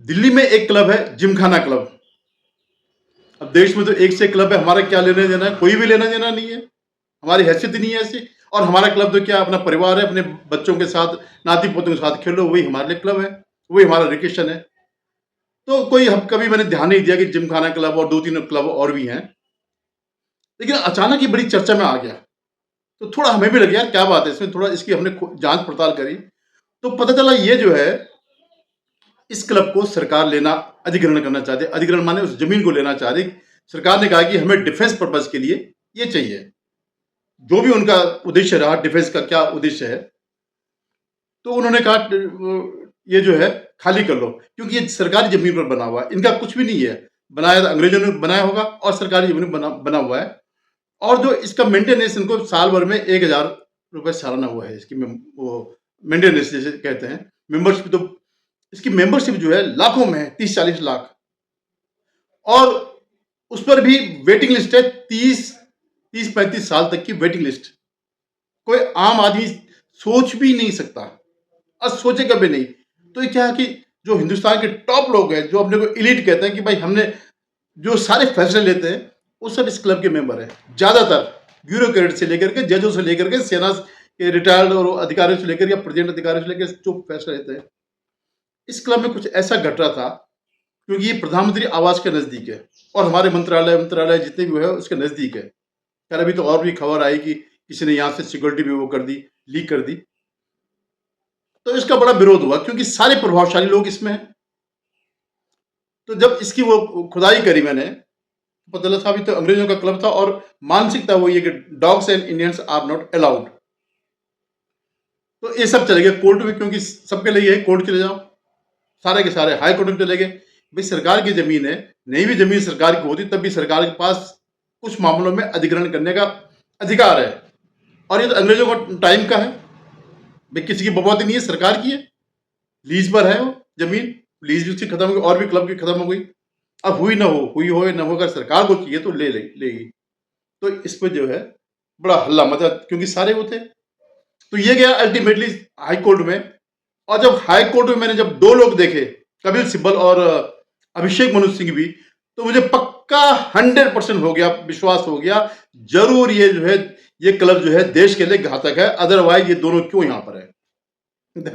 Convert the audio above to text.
दिल्ली में एक क्लब है जिमखाना क्लब। अब देश में तो एक से क्लब है, हमारा क्या लेना देना है? कोई भी लेना देना नहीं है, हमारी हैसियत ही नहीं है ऐसी। और हमारा क्लब तो क्या अपना परिवार है, अपने बच्चों के साथ, नाती पोतों के साथ खेलो, वही हमारे लिए क्लब है, वही हमारा रिक्रिएशन है। तो कोई हम कभी मैंने ध्यान नहीं दिया कि जिमखाना क्लब और 2-3 क्लब और भी हैं। लेकिन अचानक ये बड़ी चर्चा में आ गया, तो थोड़ा हमें भी लग गया यार क्या बात है इसमें, थोड़ा इसकी हमने जांच पड़ताल करी, तो पता चला ये जो है इस क्लब को सरकार लेना, अधिग्रहण करना चाहती है। अधिग्रहण माने उस जमीन को लेना चाह रही। सरकार ने कहा कि हमें डिफेंस पर्पज के लिए ये चाहिए। जो भी उनका उद्देश्य रहा, डिफेंस का क्या उद्देश्य है, तो उन्होंने कहा ये जो है खाली कर लो, क्योंकि ये सरकारी जमीन पर बना हुआ है, इनका कुछ भी नहीं है। बनाया तो अंग्रेजों ने बनाया होगा और सरकारी जमीन बना हुआ है। और जो इसका मेंटेनेंस इनको साल भर में 1,000 रुपए सालाना हुआ है इसकी वो मेंटेनेंस जैसे कहते हैं। मेंबरशिप तो इसकी मेंबरशिप जो है लाखों में है, 30-40 लाख। और उस पर भी वेटिंग लिस्ट है, 30-35 साल तक की वेटिंग लिस्ट। कोई आम आदमी सोच भी नहीं सकता और सोचेगा भी नहीं। तो ये क्या है कि जो हिंदुस्तान के टॉप लोग हैं, जो अपने को एलीट कहते हैं कि भाई हमने जो सारे फैसले लेते हैं, वो सब इस क्लब के मेंबर हैं। ज्यादातर ब्यूरोक्रेट से लेकर के, जजों से लेकर के, सेना के रिटायर्ड और अधिकारियों से लेकर या प्रेजेंट अधिकारियों से लेकर जो फैसले लेते हैं। इस क्लब में कुछ ऐसा घट रहा था, क्योंकि ये प्रधानमंत्री आवास के नजदीक है और हमारे मंत्रालय जितने भी है उसके नजदीक है। खैर अभी तो और भी खबर आई कि किसी ने यहाँ से सिक्योरिटी भी वो कर दी, लीक कर दी। तो इसका बड़ा विरोध हुआ क्योंकि सारे प्रभावशाली लोग इसमें हैं। तो जब इसकी वो खुदाई करी मैंने, पता चला था अभी तो अंग्रेजों का क्लब था और मानसिकता वो ये कि dogs and Indians are not allowed. तो ये सब चले गए कोर्ट में, क्योंकि सबके लिए है कोर्ट चले जाओ, सारे के सारे हाई कोर्ट में चले गए। भाई सरकार की जमीन है, नहीं भी जमीन सरकार की होती तब भी सरकार के पास कुछ मामलों में अधिग्रहण करने का अधिकार है। और ये तो अंग्रेजों का टाइम का है, भाई किसी की बकौती नहीं है, सरकार की है, लीज पर है वो जमीन। लीज भी उसकी खत्म हो गई और भी क्लब की खत्म हो गई। अब हुई हो न हो, अगर सरकार को चाहिए तो लेगी। तो इस पर जो है बड़ा हल्ला मचा, क्योंकि सारे वो थे। तो ये गया अल्टीमेटली हाई कोर्ट में। और जब हाई कोर्ट में मैंने जब 2 लोग देखे, कपिल सिब्बल और अभिषेक मनु सिंह भी, तो मुझे पक्का 100% हो गया, विश्वास हो गया, जरूर ये जो है ये क्लब जो है देश के लिए घातक है, अदरवाइज ये दोनों क्यों यहां पर है।